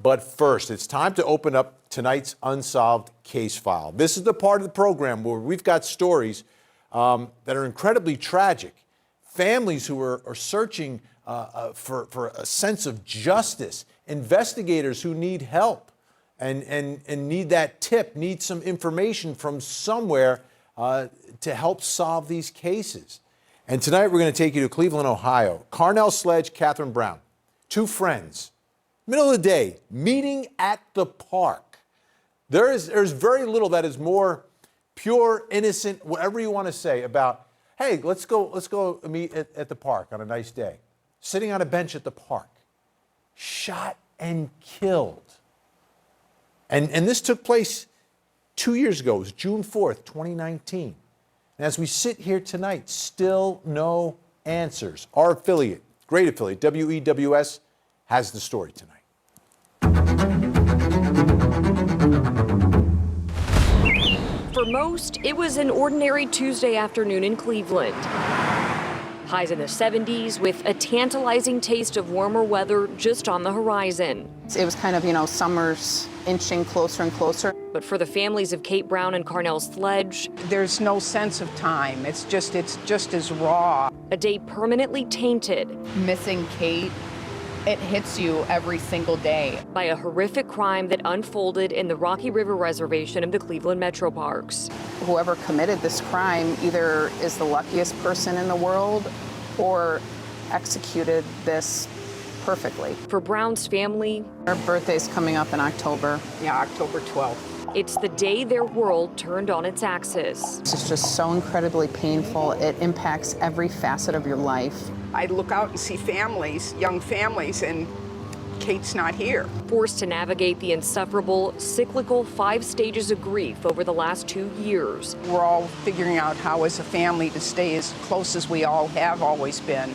But first, it's time to open up tonight's Unsolved case file. This is the part of the program where we've got stories that are incredibly tragic. Families who are searching for a sense of justice. Investigators who need help and need that tip, need some information from somewhere to help solve these cases. And tonight we're going to take you to Cleveland, Ohio. Carnell Sledge, Katherine Brown, two friends, middle of the day, meeting at the park. There's very little that is more pure, innocent, whatever you want to say about, hey, let's go meet at the park on a nice day. Sitting on a bench at the park. Shot and killed. And this took place 2 years ago. It was June 4th, 2019. And as we sit here tonight, still no answers. Our affiliate, great affiliate, WEWS, has the story tonight. For most, it was an ordinary Tuesday afternoon in Cleveland. Highs in the 70s with a tantalizing taste of warmer weather just on the horizon. It was kind of, summer's inching closer and closer. But for the families of Kate Brown and Carnell Sledge, there's no sense of time. It's just as raw. A day permanently tainted. Missing Kate, it hits you every single day. By a horrific crime that unfolded in the Rocky River Reservation of the Cleveland Metro Parks. Whoever committed this crime either is the luckiest person in the world or executed this perfectly. For Brown's family, her birthday's coming up in October. Yeah, October 12th. It's the day their world turned on its axis. It's just so incredibly painful. It impacts every facet of your life. I look out and see families, young families, and Kate's not here. Forced to navigate the insufferable, cyclical 5 stages of grief over the last 2 years. We're all figuring out how as a family to stay as close as we all have always been,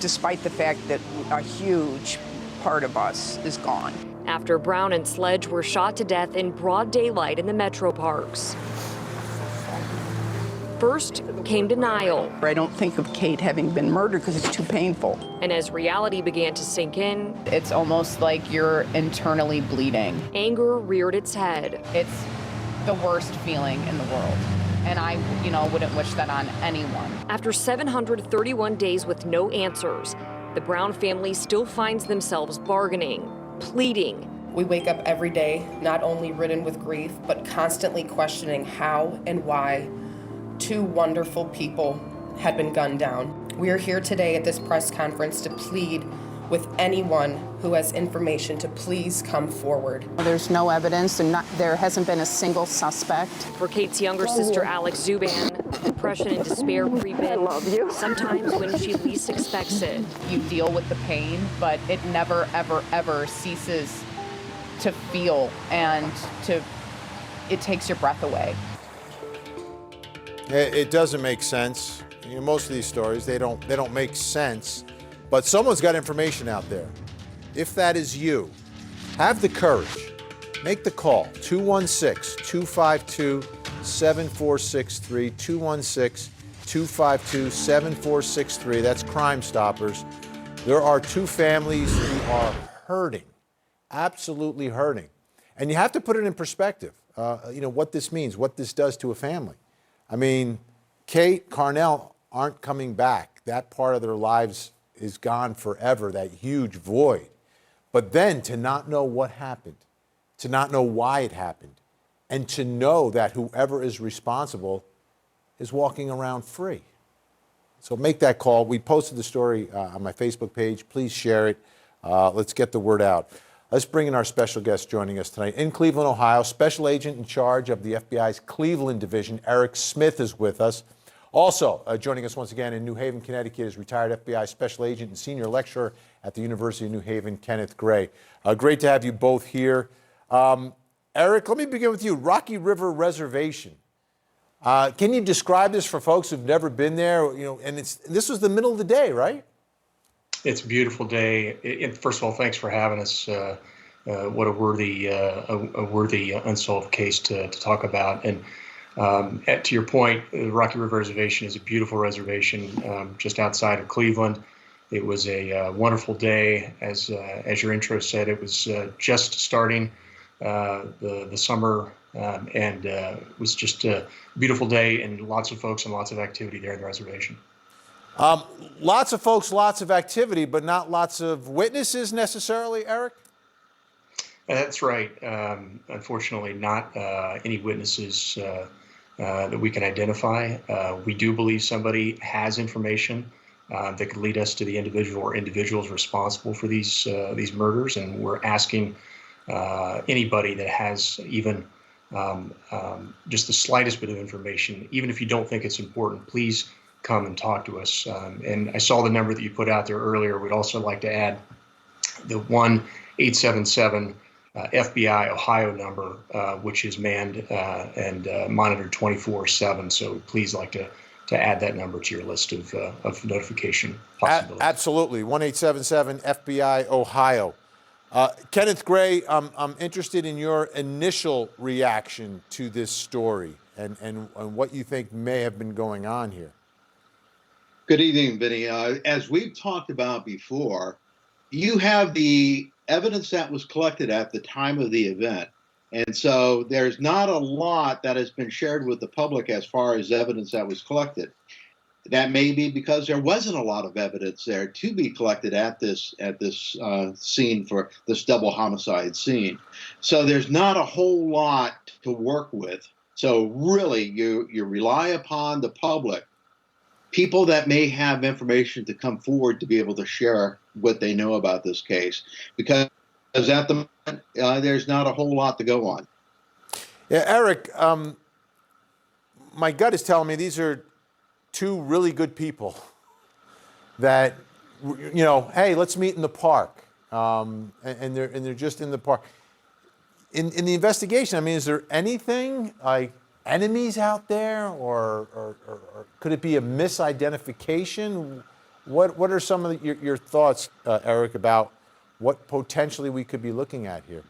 despite the fact that a huge part of us is gone. After Brown and Sledge were shot to death in broad daylight in the Metro Parks. First came denial. I don't think of Kate having been murdered because it's too painful. And as reality began to sink in, it's almost like you're internally bleeding. Anger reared its head. It's the worst feeling in the world. And I, wouldn't wish that on anyone. After 731 days with no answers, the Brown family still finds themselves bargaining, pleading. We wake up every day, not only ridden with grief, but constantly questioning how and why 2 wonderful people had been gunned down. We are here today at this press conference to plead with anyone who has information to please come forward. There's no evidence, and there hasn't been a single suspect. For Kate's younger sister, Alex Zuban, depression and despair creep in. Sometimes when she least expects it. You deal with the pain, but it never, ever, ever ceases to feel, and it takes your breath away. It doesn't make sense. Most of these stories, they don't make sense. But someone's got information out there. If that is you, have the courage. Make the call, 216-252-7463, 216-252-7463. That's Crime Stoppers. There are 2 families who are hurting, absolutely hurting. And you have to put it in perspective, what this means, what this does to a family. I mean, Kate, Carnell aren't coming back. That part of their lives is gone forever, that huge void. But then to not know what happened, to not know why it happened, and to know that whoever is responsible is walking around free. So make that call. We posted the story on my Facebook page. Please share it. Let's get the word out. Let's bring in our special guest joining us tonight. In Cleveland, Ohio, Special Agent in charge of the FBI's Cleveland Division, Eric Smith, is with us. Also joining us once again in New Haven, Connecticut is retired FBI Special Agent and Senior Lecturer at the University of New Haven, Kenneth Gray. Great to have you both here. Eric, let me begin with you. Rocky River Reservation. Can you describe this for folks who've never been there? And this was the middle of the day, right? It's a beautiful day. First of all, thanks for having us. What a worthy unsolved case to talk about. And to your point, the Rocky River Reservation is a beautiful reservation just outside of Cleveland. It was a wonderful day, as your intro said. It was just starting the summer, and it was just a beautiful day and lots of folks and lots of activity there on the reservation. Lots of folks, lots of activity, but not lots of witnesses necessarily, Eric? That's right. Unfortunately, not any witnesses that we can identify. We do believe somebody has information that could lead us to the individual or individuals responsible for these murders, and we're asking anybody that has even just the slightest bit of information, even if you don't think it's important, please come and talk to us. And I saw the number that you put out there earlier. We'd also like to add the 1-877 FBI Ohio number, which is manned and monitored 24/7. So please like to add that number to your list of notification possibilities. Absolutely, 1-877 FBI Ohio. Kenneth Gray, I'm interested in your initial reaction to this story and what you think may have been going on here. Good evening, Vinny. As we've talked about before, you have the evidence that was collected at the time of the event. And so there's not a lot that has been shared with the public as far as evidence that was collected. That may be because there wasn't a lot of evidence there to be collected at this scene, for this double homicide scene. So there's not a whole lot to work with. So really, you rely upon the public, people that may have information to come forward to be able to share what they know about this case, because at the moment, there's not a whole lot to go on. Yeah, Eric, my gut is telling me these are two really good people that, you know, hey, let's meet in the park, and they're just in the park. In the investigation, I mean, is there anything like enemies out there, or could it be a misidentification? What are some of your thoughts, Eric, about what potentially we could be looking at here?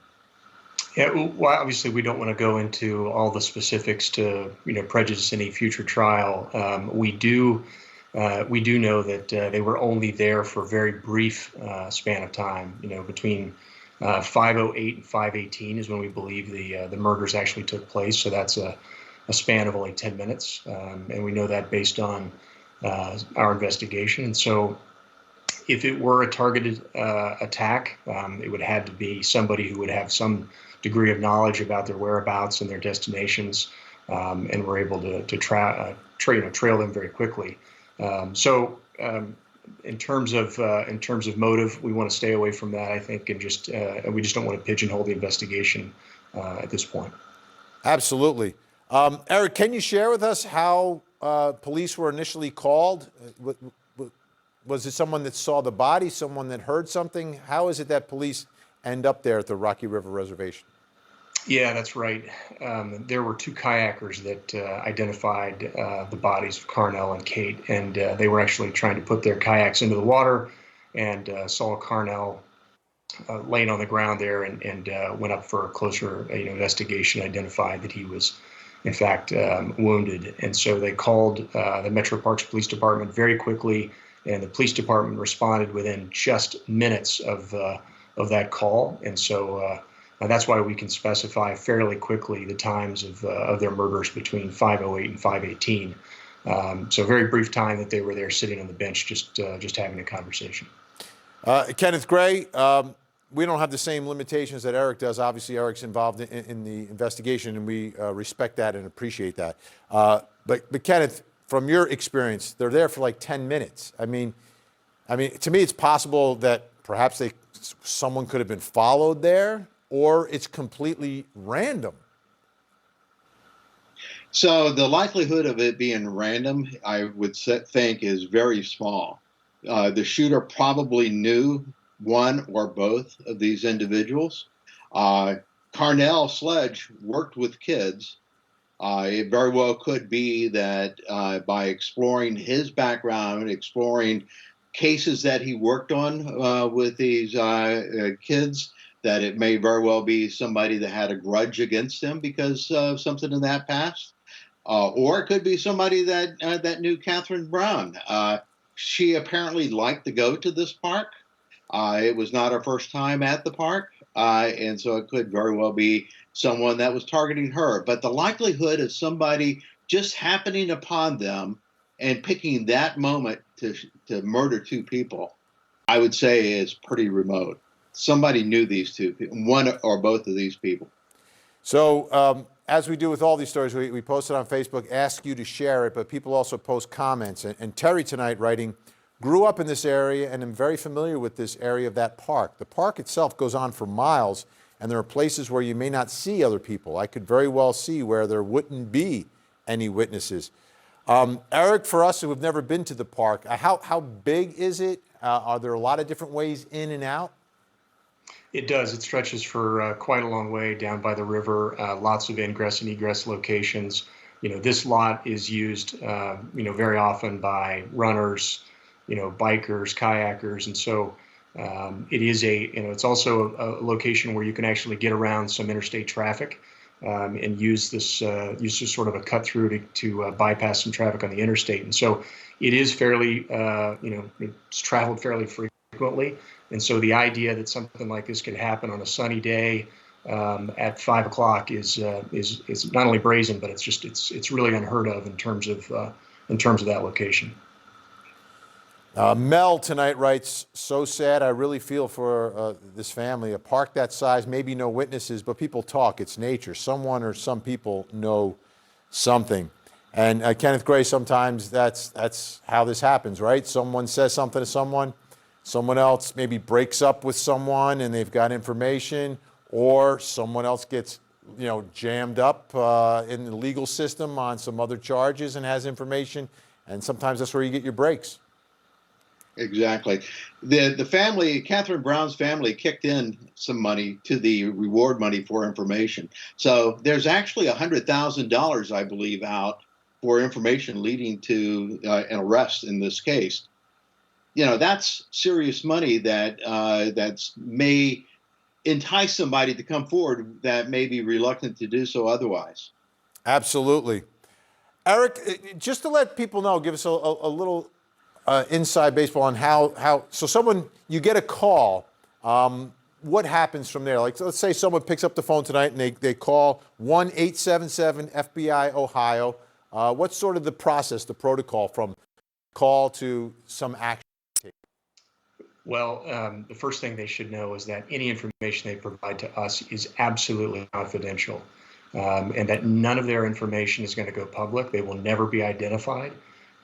Yeah, well, obviously we don't want to go into all the specifics to prejudice any future trial. We do know that they were only there for a very brief span of time. Between 5:08 and 5:18 is when we believe the murders actually took place. So that's a span of only 10 minutes, and we know that based on our investigation. And so, if it were a targeted attack, it would have to be somebody who would have some degree of knowledge about their whereabouts and their destinations, and we're able to trail them very quickly. In terms of motive, we want to stay away from that, I think, and we just don't want to pigeonhole the investigation at this point. Absolutely. Eric, can you share with us how police were initially called? Was it someone that saw the body, someone that heard something? How is it that police end up there at the Rocky River Reservation? Yeah, that's right. There were two kayakers that identified the bodies of Carnell and Kate, and they were actually trying to put their kayaks into the water and saw Carnell laying on the ground there, and went up for a closer investigation, identified that he was, in fact, wounded. And so they called the Metro Parks Police Department very quickly, and the police department responded within just minutes of that call. And so that's why we can specify fairly quickly the times of their murders between 5:08 and 5:18. So a very brief time that they were there sitting on the bench, just having a conversation. Kenneth Gray, we don't have the same limitations that Eric does. Obviously, Eric's involved in the investigation, and we respect that and appreciate that. But Kenneth, from your experience, they're there for like 10 minutes. I mean, to me, it's possible that perhaps someone could have been followed there, or it's completely random. So the likelihood of it being random, I would think, is very small. The shooter probably knew one or both of these individuals. Carnell Sledge worked with kids. It very well could be that by exploring his background, exploring cases that he worked on with these kids, that it may very well be somebody that had a grudge against him because of something in that past. Or it could be somebody that knew Katherine Brown. She apparently liked to go to this park. It was not her first time at the park, and so it could very well be someone that was targeting her. But the likelihood of somebody just happening upon them and picking that moment to murder two people, I would say, is pretty remote. Somebody knew these two people, one or both of these people. So as we do with all these stories, we post it on Facebook, ask you to share it, but people also post comments. And Terry tonight writing, grew up in this area and am very familiar with this area of that park. The park itself goes on for miles, and there are places where you may not see other people. I could very well see where there wouldn't be any witnesses. Eric, for us who have never been to the park, how big is it? Are there a lot of different ways in and out? It does. It stretches for quite a long way down by the river. Lots of ingress and egress locations. This lot is used, very often by runners, bikers, kayakers, and so it is it's also a location where you can actually get around some interstate traffic and use this sort of a cut through to bypass some traffic on the interstate. And so it is fairly, it's traveled fairly frequently. And so the idea that something like this could happen on a sunny day at 5 o'clock is not only brazen, but it's really unheard of in terms of that location. Mel tonight writes, so sad. I really feel for this family. A park that size, maybe no witnesses, but people talk. It's nature. Someone or some people know something. And Kenneth Gray, sometimes that's how this happens, right? Someone says something to someone else maybe breaks up with someone and they've got information, or someone else gets jammed up in the legal system on some other charges and has information. And sometimes that's where you get your breaks. Exactly. The family, Katherine Brown's family, kicked in some money to the reward money for information. So there's actually $100,000, I believe, out for information leading to an arrest in this case. That's serious money that may entice somebody to come forward that may be reluctant to do so otherwise. Absolutely. Eric, just to let people know, give us a little inside baseball on how so you get a call, what happens from there? Like, let's say someone picks up the phone tonight and they call 1-877-FBI Ohio. What's sort of the process, the protocol from call to some action? Well, the first thing they should know is that any information they provide to us is absolutely confidential, and that none of their information is going to go public. They will never be identified.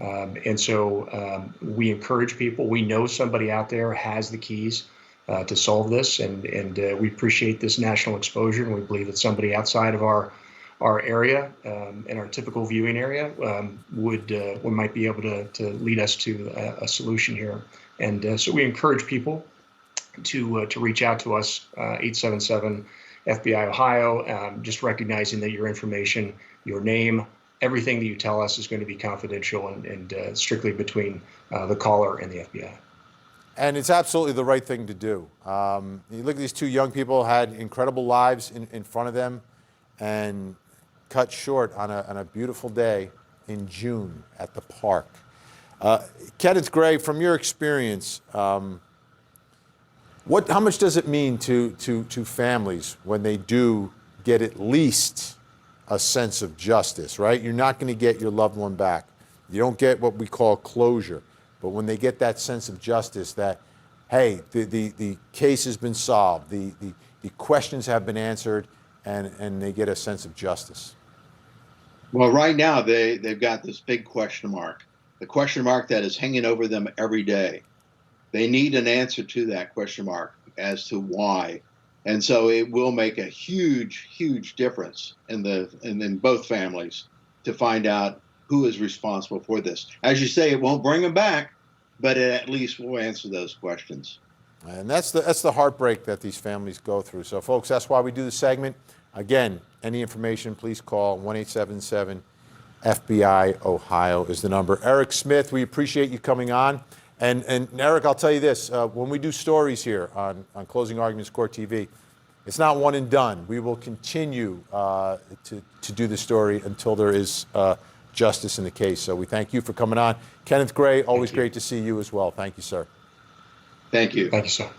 And so we encourage people. We know somebody out there has the keys to solve this, and we appreciate this national exposure, and we believe that somebody outside of our area and our typical viewing area we might be able to lead us to a solution here. And so we encourage people to reach out to us, 877 FBI Ohio, just recognizing that your information, your name, everything that you tell us is going to be confidential and strictly between the caller and the FBI. And it's absolutely the right thing to do. You look at these two young people, had incredible lives in front of them, and cut short on a beautiful day in June at the park. Kenneth Gray, from your experience, how much does it mean to families when they do get at least a sense of justice, right? You're not going to get your loved one back. You don't get what we call closure. But when they get that sense of justice that, hey, the case has been solved, the questions have been answered, and they get a sense of justice. Well, right now they've got this big question mark, the question mark that is hanging over them every day. They need an answer to that question mark as to why. And so it will make a huge, huge difference in both families to find out who is responsible for this. As you say, it won't bring them back, but it at least will answer those questions. And that's the heartbreak that these families go through. So, folks, that's why we do the segment. Again, any information, please call 1-877-FBI Ohio is the number. Eric Smith, we appreciate you coming on. And Eric, I'll tell you this, when we do stories here on Closing Arguments Court TV, it's not one and done. We will continue to do the story until there is justice in the case. So we thank you for coming on. Kenneth Gray, always great to see you as well. Thank you, sir. Thank you. Thank you, sir.